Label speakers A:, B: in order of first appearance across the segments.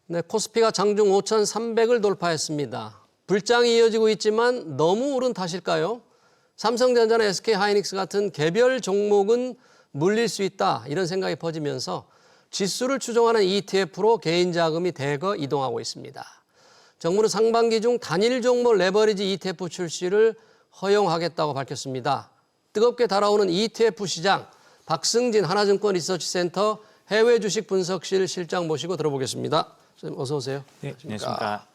A: 네, 코스피가 장중 5,300을 돌파했습니다. 불장이 이어지고 있지만 너무 오른 탓일까요? 삼성전자나 SK하이닉스 같은 개별 종목은 물릴 수 있다 이런 생각이 퍼지면서 지수를 추종하는 ETF로 개인 자금이 대거 이동하고 있습니다. 정부는 상반기 중 단일 종목 레버리지 ETF 출시를 허용하겠다고 밝혔습니다. 뜨겁게 달아오는 ETF 시장, 박승진 하나증권 리서치센터 해외 주식 분석실 실장 모시고 들어보겠습니다. 선생님 어서 오세요.
B: 네, 안녕하십니까.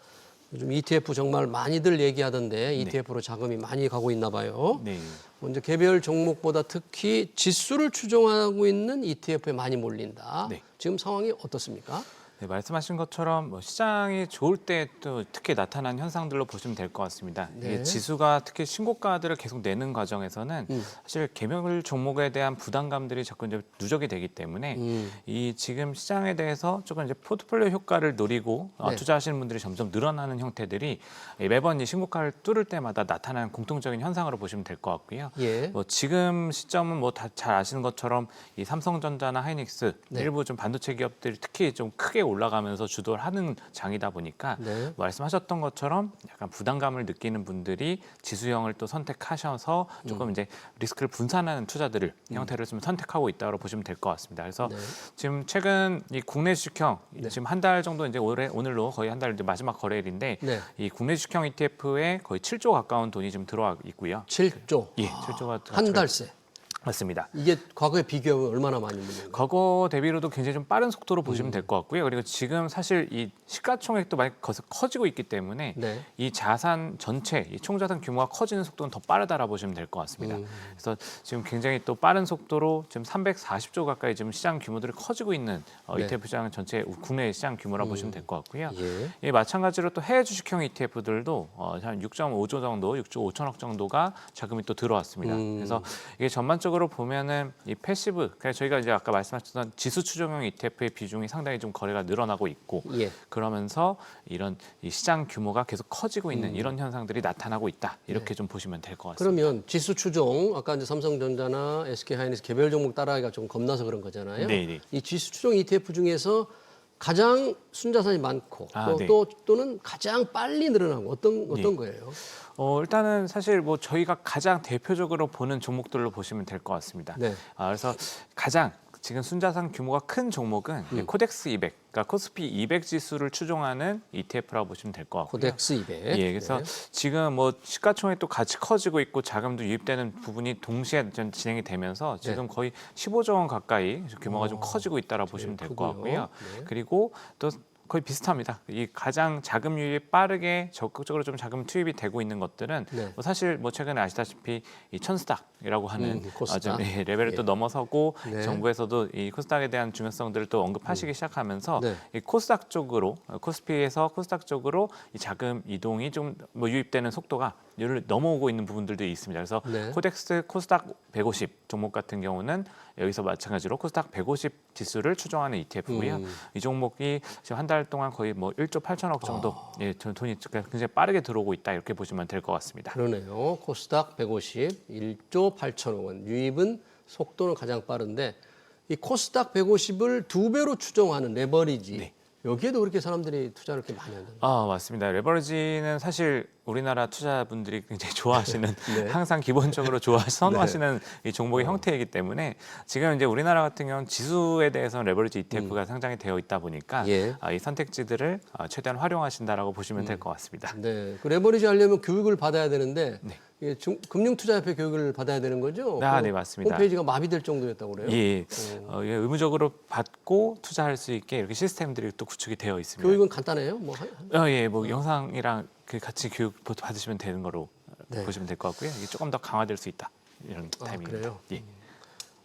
A: 요즘 ETF 정말 많이들 얘기하던데 ETF로 자금이 많이 가고 있나 봐요.
B: 네.
A: 먼저 개별 종목보다 특히 지수를 추종하고 있는 ETF에 많이 몰린다.
B: 네.
A: 지금 상황이 어떻습니까?
B: 네, 말씀하신 것처럼 시장이 좋을 때 또 특히 나타난 현상들로 보시면 될 것 같습니다.
A: 네.
B: 이게 지수가 특히 신고가들을 계속 내는 과정에서는 사실 개별 종목에 대한 부담감들이 자꾸 이제 누적이 되기 때문에 이 지금 시장에 대해서 조금 이제 포트폴리오 효과를 노리고
A: 네.
B: 투자하시는 분들이 점점 늘어나는 형태들이 매번 이 신고가를 뚫을 때마다 나타나는 공통적인 현상으로 보시면 될 것 같고요.
A: 예.
B: 지금 시점은 뭐 다 잘 아시는 것처럼 이 삼성전자나 하이닉스
A: 네.
B: 일부 좀 반도체 기업들이 특히 좀 크게 올라가면서 주도를 하는 장이다 보니까
A: 네.
B: 말씀하셨던 것처럼 약간 부담감을 느끼는 분들이 지수형을 또 선택하셔서 조금 이제 리스크를 분산하는 투자들을 형태를 좀 선택하고 있다고 보시면 될 것 같습니다. 그래서
A: 네.
B: 지금 최근 이 국내 주식형
A: 네.
B: 지금 한 달 정도 이제 오늘로 거의 한 달 이제 마지막 거래일인데
A: 네.
B: 이 국내 주식형 ETF에 거의 7조 가까운 돈이 좀 들어와 있고요.
A: 7조.
B: 예, 7조가
A: 한 달새.
B: 맞습니다.
A: 이게 과거에 비교하면 얼마나 많이 물린가요?
B: 과거 대비로도 굉장히 좀 빠른 속도로 보시면 될 것 같고요. 그리고 지금 사실 이 시가총액도 많이 커지고 있기 때문에
A: 네.
B: 이 자산 전체, 이 총자산 규모가 커지는 속도는 더 빠르다라 보시면 될 것 같습니다. 그래서 지금 굉장히 또 빠른 속도로 지금 340조 가까이 지금 시장 규모들이 커지고 있는
A: 네.
B: ETF 시장 전체 국내 시장 규모라 보시면 될 것 같고요.
A: 예.
B: 예, 마찬가지로 또 해외 주식형 ETF들도 한 6.5조 정도, 6조 5천억 정도가 자금이 또 들어왔습니다. 그래서 이게 전반적으로 보면은 이 패시브, 그러니까 저희가 이제 아까 말씀하셨던 지수 추종형 ETF의 비중이 상당히 좀 거래가 늘어나고 있고,
A: 예.
B: 그러면서 이런 이 시장 규모가 계속 커지고 있는 이런 현상들이 나타나고 있다. 이렇게 좀 보시면 될 것 같습니다.
A: 그러면 지수 추종, 아까 이제 삼성전자나 SK하이닉스 개별 종목 따라하기가 좀 겁나서 그런 거잖아요.
B: 네네.
A: 이 지수 추종 ETF 중에서 가장 순자산이 많고
B: 네.
A: 또는 가장 빨리 늘어나고 어떤 거예요?
B: 일단은 사실 뭐 저희가 가장 대표적으로 보는 종목들로 보시면 될 것 같습니다.
A: 네.
B: 그래서 가장 지금 순자산 규모가 큰 종목은 코덱스 200, 그러니까 코스피 200 지수를 추종하는 ETF라고 보시면 될 것 같고요.
A: 코덱스 200.
B: 예, 그래서
A: 네.
B: 지금 뭐 시가총액도 같이 커지고 있고 자금도 유입되는 부분이 동시에 좀 진행이 되면서 지금 거의 15조 원 가까이 규모가 좀 커지고 있다라 보시면 될 것
A: 크고요.
B: 같고요.
A: 네.
B: 그리고 또 거의 비슷합니다. 이 가장 자금 유입이 빠르게 적극적으로 좀 자금 투입이 되고 있는 것들은
A: 네.
B: 뭐 사실 뭐 최근에 아시다시피 이 천스닥이라고 하는
A: 코스닥.
B: 레벨을 또 넘어서고
A: 네.
B: 정부에서도 이 코스닥에 대한 중요성들을 또 언급하시기 시작하면서
A: 네.
B: 이 코스닥 쪽으로 코스피에서 코스닥 쪽으로 이 자금 이동이 좀 뭐 유입되는 속도가 를 넘어오고 있는 부분들도 있습니다. 그래서
A: 네.
B: 코덱스 코스닥 150 종목 같은 경우는 여기서 마찬가지로 코스닥 150 지수를 추종하는 ETF고요. 이 종목이 지금 한 달 동안 거의 뭐 1조 8천억 정도 예, 돈이 굉장히 빠르게 들어오고 있다 이렇게 보시면 될 것 같습니다.
A: 그러네요. 코스닥 150, 1조 8천억 원. 유입은 속도는 가장 빠른데 이 코스닥 150을 2배로 추종하는 레버리지.
B: 네.
A: 여기에도 그렇게 사람들이 투자를 이렇게 많이 한다.
B: 맞습니다. 레버리지는 사실 우리나라 투자분들이 굉장히 좋아하시는
A: 네.
B: 항상 기본적으로 선호하시는 이 종목의 형태이기 때문에 지금 이제 우리나라 같은 경우는 지수에 대해서는 레버리지 ETF가 상장이 되어 있다 보니까
A: 예.
B: 이 선택지들을 최대한 활용하신다라고 보시면 될 것 같습니다.
A: 네. 그 레버리지 하려면 교육을 받아야 되는데
B: 네.
A: 이게 금융투자협회 교육을 받아야 되는 거죠?
B: 네, 맞습니다.
A: 홈페이지가 마비될 정도였다고 그래요?
B: 예, 예, 의무적으로 받고 투자할 수 있게 이렇게 시스템들이 또 구축이 되어 있습니다.
A: 교육은 간단해요? 뭐
B: 예, 뭐 영상이랑 같이 교육 받으시면 되는 거로
A: 네.
B: 보시면 될 것 같고요. 이게 조금 더 강화될 수 있다 이런 타이밍입니다.
A: 그래요?
B: 예.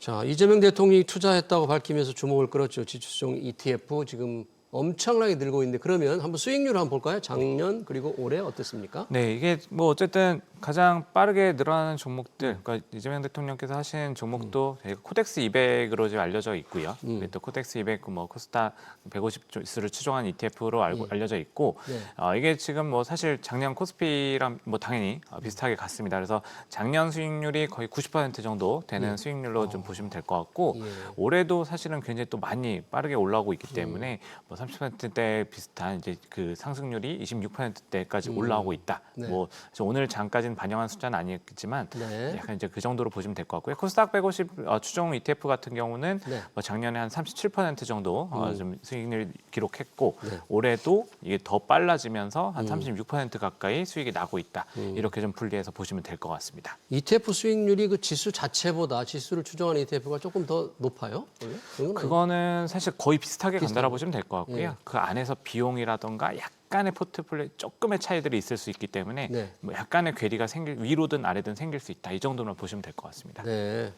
A: 자, 이재명 대통령이 투자했다고 밝히면서 주목을 끌었죠. 지수종 ETF 지금 엄청나게 늘고 있는데 그러면 한번 수익률 한번 볼까요? 작년 그리고 올해 어땠습니까?
B: 네, 이게 뭐 어쨌든 가장 빠르게 늘어나는 종목들, 그러니까 이재명 대통령께서 하신 종목도 저희가 코덱스 200으로 지금 알려져 있고요. 또 코덱스 200, 뭐 코스닥 150 지수를 추종한 ETF로 알려져 있고,
A: 네.
B: 이게 지금 뭐 사실 작년 코스피랑 뭐 당연히 비슷하게 갔습니다. 그래서 작년 수익률이 거의 90% 정도 되는 수익률로 좀 보시면 될 것 같고,
A: 예.
B: 올해도 사실은 굉장히 또 많이 빠르게 올라오고 있기 때문에 뭐 30%대 비슷한 이제 그 상승률이 26%대까지 올라오고 있다.
A: 네.
B: 뭐 오늘 장까지는 반영한 숫자는 아니겠지만
A: 네.
B: 약간 이제 그 정도로 보시면 될 것 같고요. 코스닥 150 추종 ETF 같은 경우는
A: 네.
B: 뭐 작년에 한 37% 정도 좀 수익률 기록했고
A: 네.
B: 올해도 이게 더 빨라지면서 한 36% 가까이 수익이 나고 있다. 이렇게 좀 분리해서 보시면 될 것 같습니다.
A: ETF 수익률이 그 지수 자체보다 지수를 추종하는 ETF가 조금 더 높아요? 원래?
B: 그거는 사실 거의 비슷하게
A: 비슷하게.
B: 간다라 보시면 될 것 같고요.
A: 예.
B: 그 안에서 비용이라던가 약간의 포트폴리오 조금의 차이들이 있을 수 있기 때문에
A: 네.
B: 뭐 약간의 괴리가 위로든 아래든 생길 수 있다. 이 정도만 보시면 될 것 같습니다.
A: 네.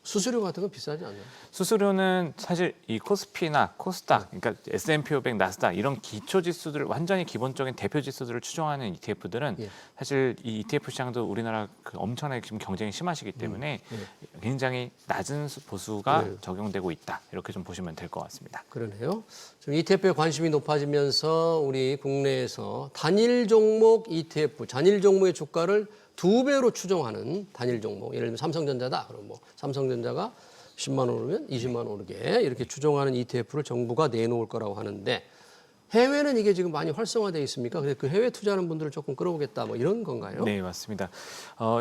A: 수수료 같은 건 비싸지 않나요?
B: 수수료는 사실 이 코스피나 코스닥, 그러니까 S&P 500, 나스닥 이런 기초 지수들 완전히 기본적인 대표 지수들을 추종하는 ETF들은
A: 예.
B: 사실 이 ETF 시장도 우리나라 그 엄청나게 지금 경쟁이 심하시기 때문에 굉장히 낮은 보수가
A: 네.
B: 적용되고 있다. 이렇게 좀 보시면 될 것 같습니다.
A: 그러네요. 지금 ETF에 관심이 높아지면서 우리 국내에서 단일 종목 ETF, 단일 종목의 주가를 2배로 추종하는 단일 종목, 예를 들면 삼성전자다. 그럼 뭐 삼성전자가 10만 원 오르면 20만 원 오르게 이렇게 추종하는 ETF를 정부가 내놓을 거라고 하는데 해외는 이게 지금 많이 활성화되어 있습니까? 그래서 그 해외 투자하는 분들을 조금 끌어오겠다 뭐 이런 건가요?
B: 네, 맞습니다.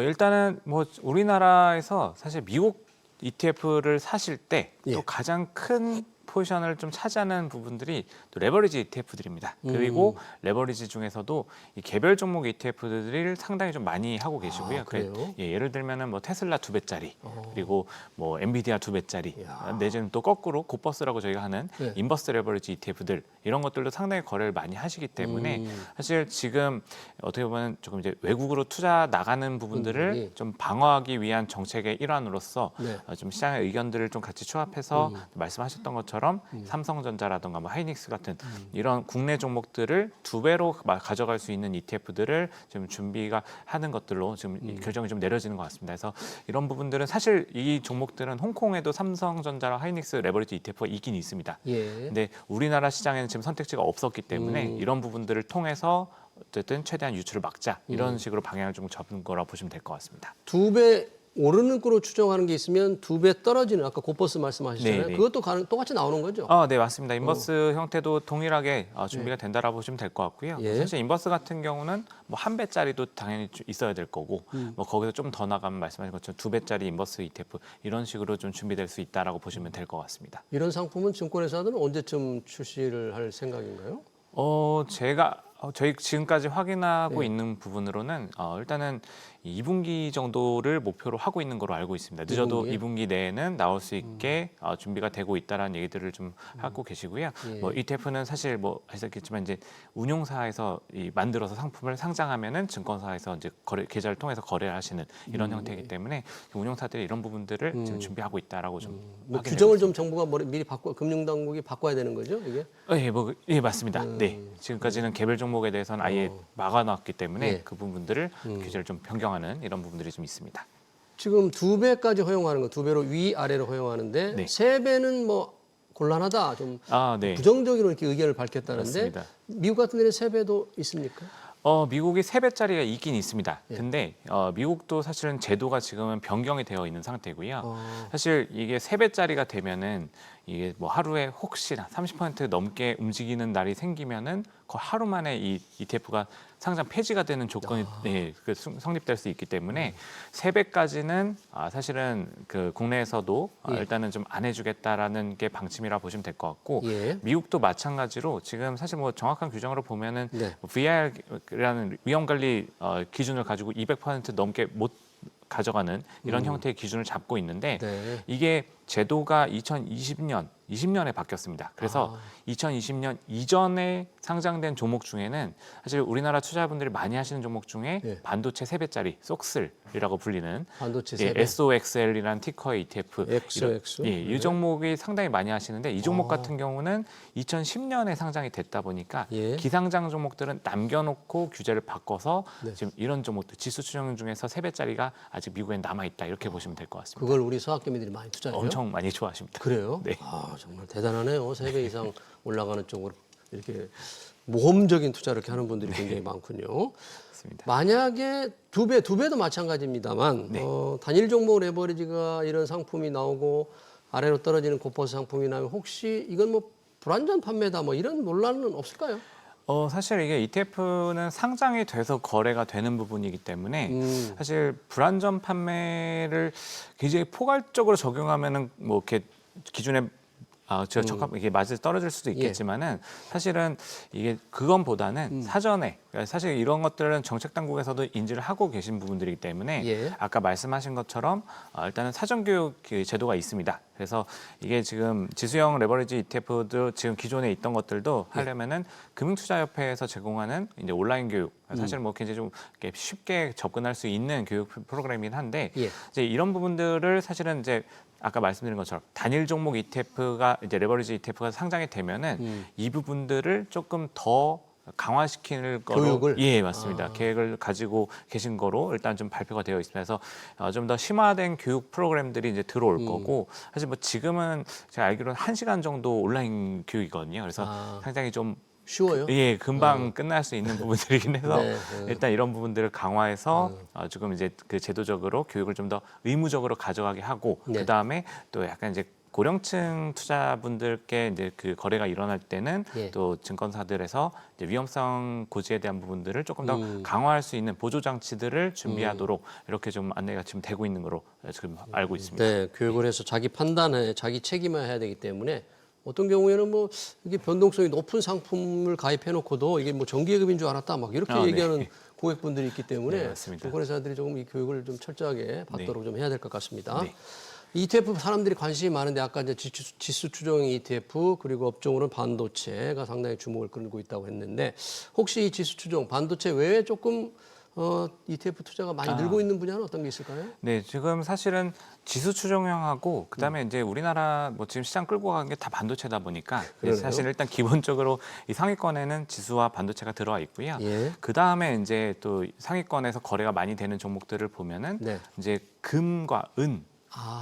B: 일단은 뭐 우리나라에서 사실 미국 ETF를 사실 때 또
A: 예.
B: 가장 큰 포지션을 좀 차지하는 부분들이 또 레버리지 ETF들입니다. 그리고 레버리지 중에서도 이 개별 종목 ETF들을 상당히 좀 많이 하고 계시고요.
A: 그래요?
B: 예를 들면은 뭐 테슬라 2배짜리, 그리고 뭐 엔비디아 2배짜리,
A: 이야.
B: 내지는 또 거꾸로 곧버스라고 저희가 하는
A: 네.
B: 인버스 레버리지 ETF들 이런 것들도 상당히 거래를 많이 하시기 때문에 사실 지금 어떻게 보면 조금 이제 외국으로 투자 나가는 부분들을
A: 분들이.
B: 좀 방어하기 위한 정책의 일환으로서
A: 네.
B: 좀 시장의 의견들을 좀 같이 추합해서 말씀하셨던 것처럼 삼성전자라든가 뭐 하이닉스 같은 이런 국내 종목들을 2배로 가져갈 수 있는 ETF들을 지금 준비가 하는 것들로 지금 이 결정이 좀 내려지는 것 같습니다. 그래서 이런 부분들은 사실 이 종목들은 홍콩에도 삼성전자랑 하이닉스 레버리지 ETF가 있긴 있습니다.
A: 예.
B: 근데 우리나라 시장에는 지금 선택지가 없었기 때문에 이런 부분들을 통해서 어쨌든 최대한 유출을 막자 이런 식으로 방향을 좀 잡은 거라 보시면 될 것 같습니다.
A: 2배 오르는 거로 추정하는 게 있으면 2배 떨어지는 아까 곧버스 말씀하셨잖아요.
B: 네, 네.
A: 그것도 똑같이 나오는 거죠?
B: 네, 맞습니다. 인버스 형태도 동일하게 준비가 된다라고 보시면 될 것 같고요.
A: 예.
B: 사실 인버스 같은 경우는 뭐 1배짜리도 당연히 있어야 될 거고, 뭐 거기서 좀 더 나가면 말씀하신 것처럼 2배짜리 인버스 ETF 이런 식으로 좀 준비될 수 있다라고 보시면 될 것 같습니다.
A: 이런 상품은 증권회사들은 언제쯤 출시를 할 생각인가요?
B: 제가 저희 지금까지 확인하고
A: 네.
B: 있는 부분으로는 일단은 2분기 정도를 목표로 하고 있는 걸로 알고 있습니다. 늦어도 2분기 내에는 나올 수 있게 준비가 되고 있다라는 얘기들을 좀 하고 계시고요.
A: 예.
B: 뭐 ETF는 사실 뭐 아시겠지만 이제 운용사에서 만들어서 상품을 상장하면은 증권사에서 이제 계좌를 통해서 거래를 하시는 이런 형태이기 때문에 운용사들이 이런 부분들을 지금 준비하고 있다라고 좀
A: 뭐
B: 확인되고
A: 규정을 좀
B: 있습니다.
A: 정부가 미리 금융당국이 바꿔야 되는 거죠, 이게?
B: 예, 맞습니다. 네, 지금까지는 개별 종목에 대해서는 아예 막아놨기 때문에
A: 예.
B: 그 부분들을 규제를 좀 변경하는 이런 부분들이 좀 있습니다.
A: 지금 2배까지 허용하는 거, 2배로 위아래로 허용하는데
B: 네.
A: 3배는 뭐 곤란하다, 좀
B: 네.
A: 부정적으로 이렇게 의견을 밝혔다는데
B: 맞습니다.
A: 미국 같은 데는 3배도 있습니까?
B: 미국이 3배짜리가 있긴 있습니다.
A: 예.
B: 근데 미국도 사실은 제도가 지금은 변경이 되어 있는 상태고요. 사실 이게 3배짜리가 되면은 이게 뭐 하루에 혹시나 30% 넘게 움직이는 날이 생기면은 그 하루 만에 이 ETF가 상장 폐지가 되는 조건이 성립될 수 있기 때문에 3배까지는 사실은 그 국내에서도 일단은 좀 안 해주겠다라는 게 방침이라 보시면 될 것 같고
A: 예.
B: 미국도 마찬가지로 지금 사실 뭐 정확한 규정으로 보면은
A: 네.
B: VIR이라는 위험관리 기준을 가지고 200% 넘게 못 가져가는 이런 형태의 기준을 잡고 있는데
A: 네.
B: 이게 제도가 2020년에 바뀌었습니다. 그래서 2020년 이전에 상장된 종목 중에는 사실 우리나라 투자자분들이 많이 하시는 종목 중에
A: 예.
B: 반도체 3배짜리 쏙슬이라고 불리는
A: 반도체
B: 예,
A: 3배.
B: SOXL이라는 티커의 ETF
A: XOX.
B: 이
A: 네.
B: 종목이 상당히 많이 하시는데 이 종목 같은 경우는 2010년에 상장이 됐다 보니까
A: 예.
B: 기상장 종목들은 남겨놓고 규제를 바꿔서
A: 네.
B: 지금 이런 종목들 지수 추정 중에서 3배짜리가 아직 미국엔 남아 있다 이렇게 보시면 될 것 같습니다.
A: 그걸 우리 서학개미들이 많이 투자해요?
B: 엄청 많이 좋아하십니다.
A: 그래요?
B: 네.
A: 정말 대단하네요. 3배 이상 올라가는 쪽으로 이렇게 모험적인 투자를 이렇게 하는 분들이 굉장히 많군요.
B: 맞습니다.
A: 만약에 2배도 마찬가지입니다만
B: 네.
A: 단일 종목 레버리지가 이런 상품이 나오고 아래로 떨어지는 곧버스 상품이 나면 혹시 이건 뭐 불안전 판매다 뭐 이런 논란은 없을까요?
B: 사실 이게 ETF는 상장이 돼서 거래가 되는 부분이기 때문에 사실 불안전 판매를 굉장히 포괄적으로 적용하면은 뭐 이렇게 기준에 제가 적합 이게 맛이 떨어질 수도 있겠지만은 사실은 이게 그건보다는 사전에 그러니까 사실 이런 것들은 정책 당국에서도 인지를 하고 계신 부분들이기 때문에
A: 예.
B: 아까 말씀하신 것처럼 일단은 사전 교육 그 제도가 있습니다. 그래서 이게 지금 지수형 레버리지 ETF도 지금 기존에 있던 것들도 하려면은 금융투자협회에서 제공하는 이제 온라인 교육 사실 뭐 굉장히 좀 이렇게 쉽게 접근할 수 있는 교육 프로그램이긴 한데
A: 예.
B: 이제 이런 부분들을 사실은 이제 아까 말씀드린 것처럼 단일 종목 ETF가 이제 레버리지 ETF가 상장이 되면은 이 부분들을 조금 더 강화시키는 거로
A: 교육을?
B: 예 맞습니다. 계획을 가지고 계신 거로 일단 좀 발표가 되어 있습니다. 그래서 좀 더 심화된 교육 프로그램들이 이제 들어올 거고 사실 뭐 지금은 제가 알기로는 1시간 정도 온라인 교육이거든요. 그래서 상당히 좀
A: 쉬워요?
B: 예, 금방 끝날 수 있는 부분들이긴 해서
A: 네,
B: 일단 이런 부분들을 강화해서 조금 이제 그 제도적으로 교육을 좀 더 의무적으로 가져가게 하고
A: 네.
B: 그 다음에 또 약간 이제 고령층 투자분들께 이제 그 거래가 일어날 때는
A: 예.
B: 또 증권사들에서 이제 위험성 고지에 대한 부분들을 조금 더 강화할 수 있는 보조 장치들을 준비하도록 이렇게 좀 안내가 지금 되고 있는 거로 지금 알고 있습니다.
A: 네, 교육을 해서 자기 판단에 자기 책임해야 되기 때문에 어떤 경우에는 뭐 이게 변동성이 높은 상품을 가입해 놓고도 이게 뭐 정기예금인 줄 알았다 막 이렇게
B: 네.
A: 얘기하는 고객분들이 있기 때문에
B: 네, 맞습니다.
A: 증권회사들이 조금 이 교육을 좀 철저하게 받도록 좀 해야 될 것 같습니다.
B: 네.
A: ETF 사람들이 관심이 많은데 아까 이제 지수 추종 ETF 그리고 업종으로는 반도체가 상당히 주목을 끌고 있다고 했는데 혹시 이 지수 추종 반도체 외에 조금 ETF 투자가 많이 늘고 있는 분야는 어떤 게 있을까요?
B: 네, 지금 사실은 지수 추종형하고 그다음에 이제 우리나라 뭐 지금 시장 끌고 간 게 다 반도체다 보니까
A: 그러네요.
B: 사실 일단 기본적으로 이 상위권에는 지수와 반도체가 들어와 있고요.
A: 예.
B: 그다음에 이제 또 상위권에서 거래가 많이 되는 종목들을 보면은
A: 네.
B: 이제 금과 은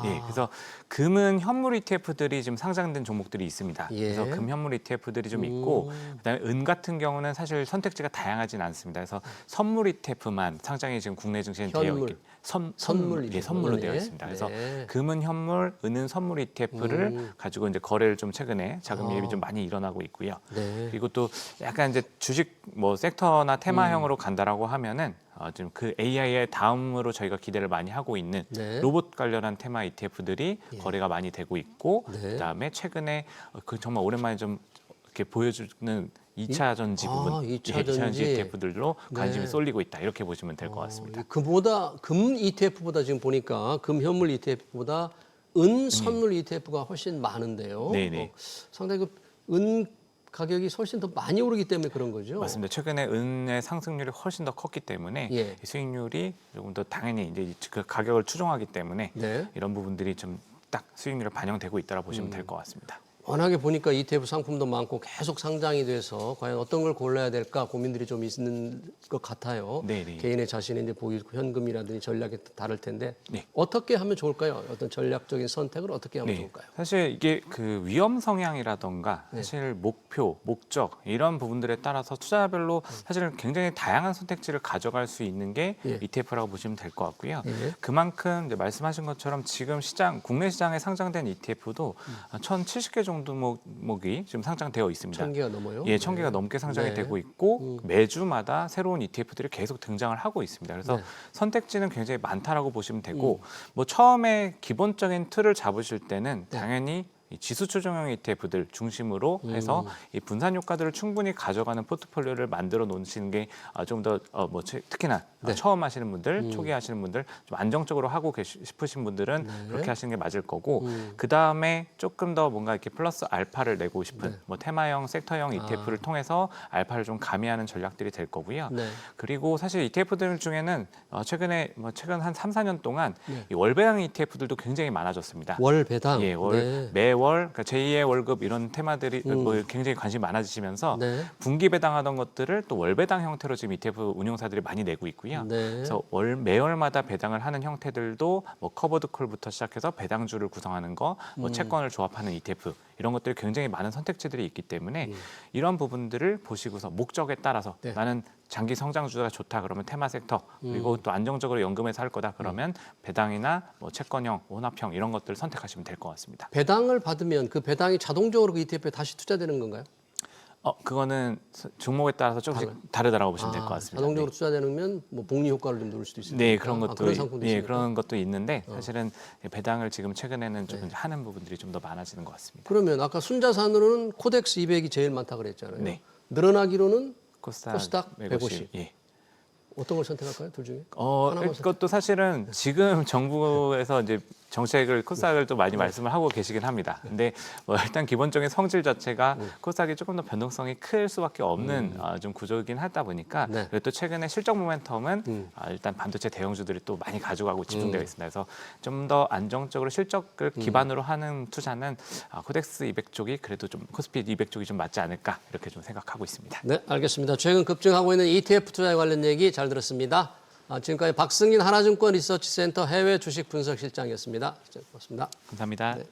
B: 예, 그래서 금은 현물 ETF들이 지금 상장된 종목들이 있습니다.
A: 예.
B: 그래서 금 현물 ETF들이 좀 있고, 그다음에 은 같은 경우는 사실 선택지가 다양하지는 않습니다. 그래서 선물 ETF만 상장이 지금 국내 증시에 되어
A: 현물.
B: 있기
A: 선물
B: 예, 선물로
A: 네.
B: 되어 있습니다. 그래서
A: 네.
B: 금은 현물, 은은 선물 ETF를 가지고 이제 거래를 좀 최근에 자금 유입이 좀 많이 일어나고 있고요.
A: 네.
B: 그리고 또 약간 이제 주식 뭐 섹터나 테마형으로 간다라고 하면은 지금 그 AI의 다음으로 저희가 기대를 많이 하고 있는
A: 네.
B: 로봇 관련한 테마 ETF들이 거래가 많이 되고 있고
A: 네.
B: 그다음에 최근에 그 정말 오랜만에 좀 이렇게 보여주는 2차 전지 부분,
A: 2차
B: 예,
A: 전지.
B: ETF들로 관심이
A: 네.
B: 쏠리고 있다 이렇게 보시면 될 것 같습니다.
A: 금 ETF보다 지금 보니까 금 현물 ETF보다 은 선물 ETF가 훨씬 많은데요.
B: 네네.
A: 상당히 은 가격이 훨씬 더 많이 오르기 때문에 그런 거죠.
B: 맞습니다. 최근에 은의 상승률이 훨씬 더 컸기 때문에
A: 예.
B: 이 수익률이 조금 더 당연히 이제 그 가격을 추종하기 때문에
A: 네.
B: 이런 부분들이 좀 딱 수익률에 반영되고 있다고 보시면 될 것 같습니다.
A: 워낙에 보니까 ETF 상품도 많고 계속 상장이 돼서 과연 어떤 걸 골라야 될까 고민들이 좀 있는 것 같아요.
B: 네네.
A: 개인의 자신의 이제 보유 현금이라든지 전략이 다를 텐데
B: 네.
A: 어떻게 하면 좋을까요? 어떤 전략적인 선택을 어떻게 하면 좋을까요?
B: 사실 이게 그 위험 성향이라던가
A: 네.
B: 사실 목표, 목적 이런 부분들에 따라서 투자별로 사실은 굉장히 다양한 선택지를 가져갈 수 있는 게
A: 예.
B: ETF라고 보시면 될 것 같고요.
A: 예.
B: 그만큼 이제 말씀하신 것처럼 지금 국내 시장에 상장된 ETF도 1,070개 정도 종목이 지금 상장되어 있습니다.
A: 1,000개가 넘어요?
B: 예, 1,000개가 넘게 상장이
A: 네.
B: 되고 있고 매주마다 새로운 ETF들이 계속 등장을 하고 있습니다. 그래서
A: 네.
B: 선택지는 굉장히 많다라고 보시면 되고 뭐 처음에 기본적인 틀을 잡으실 때는 당연히 이 지수 추종형 ETF들 중심으로 해서 이 분산 효과들을 충분히 가져가는 포트폴리오를 만들어 놓으시는 게 좀 더 뭐 특히나 처음 하시는 분들, 초기 하시는 분들 좀 안정적으로 하고 싶으신 분들은 그렇게 하시는 게 맞을 거고 그 다음에 조금 더 뭔가 이렇게 플러스 알파를 내고 싶은 뭐 테마형, 섹터형 ETF를 통해서 알파를 좀 가미하는 전략들이 될 거고요.
A: 네.
B: 그리고 사실 ETF들 중에는 최근 한 3, 4년 동안 이 월배당 ETF들도 굉장히 많아졌습니다.
A: 월 배당.
B: 예,
A: 네.
B: 매월 그러니까 제2의 월급 이런 테마들이 뭐 굉장히 관심이 많아지시면서
A: 네.
B: 분기 배당하던 것들을 또 월 배당 형태로 지금 ETF 운용사들이 많이 내고 있고요.
A: 네.
B: 그래서 매월마다 배당을 하는 형태들도 뭐 커버드 콜부터 시작해서 배당주를 구성하는 거, 뭐 채권을 조합하는 ETF 이런 것들이 굉장히 많은 선택지들이 있기 때문에 이런 부분들을 보시고서 목적에 따라서
A: 네.
B: 나는 장기 성장주가 좋다 그러면 테마 섹터 그리고 또 안정적으로 연금에서 할 거다 그러면 배당이나 뭐 채권형, 혼합형 이런 것들을 선택하시면 될 것 같습니다.
A: 배당을 받으면 그 배당이 자동적으로 그 ETF에 다시 투자되는 건가요?
B: 그거는 종목에 따라서 조금씩 다르다라고 보시면 될 것 같습니다.
A: 자동적으로 투자되는 뭐 복리 효과를 좀 누릴 수도 있습니다.
B: 네, 그런 것도
A: 그런 상품도
B: 예,
A: 있습니까?
B: 그런 것도 있는데 사실은 배당을 지금 최근에는 좀 하는 부분들이 좀 더 많아지는 것 같습니다.
A: 그러면 아까 순자산으로는 코덱스 200이 제일 많다 그랬잖아요.
B: 네.
A: 늘어나기로는
B: 코스닥,
A: 코스닥 150.
B: 예.
A: 어떤 걸 선택할까요? 둘 중에? 하나만
B: 그것도 사실은 지금 정부에서 이제 정책을 코스닥을 또 많이 말씀을 하고 계시긴 합니다. 근데 뭐 일단 기본적인 성질 자체가 코스닥이 조금 더 변동성이 클 수밖에 없는 좀 구조이긴 하다 보니까
A: 네.
B: 그리고 또 최근에 실적 모멘텀은 일단 반도체 대형주들이 또 많이 가져가고 집중되어 있습니다. 그래서 좀 더 안정적으로 실적을 기반으로 하는 투자는 코덱스 200 쪽이 그래도 좀 코스피 200 쪽이 좀 맞지 않을까 이렇게 좀 생각하고 있습니다.
A: 네, 알겠습니다. 최근 급증하고 있는 ETF 투자에 관련 얘기 잘 들었습니다. 지금까지 박승진 하나증권 리서치센터 해외 주식 분석 실장이었습니다. 고맙습니다.
B: 감사합니다.
A: 네.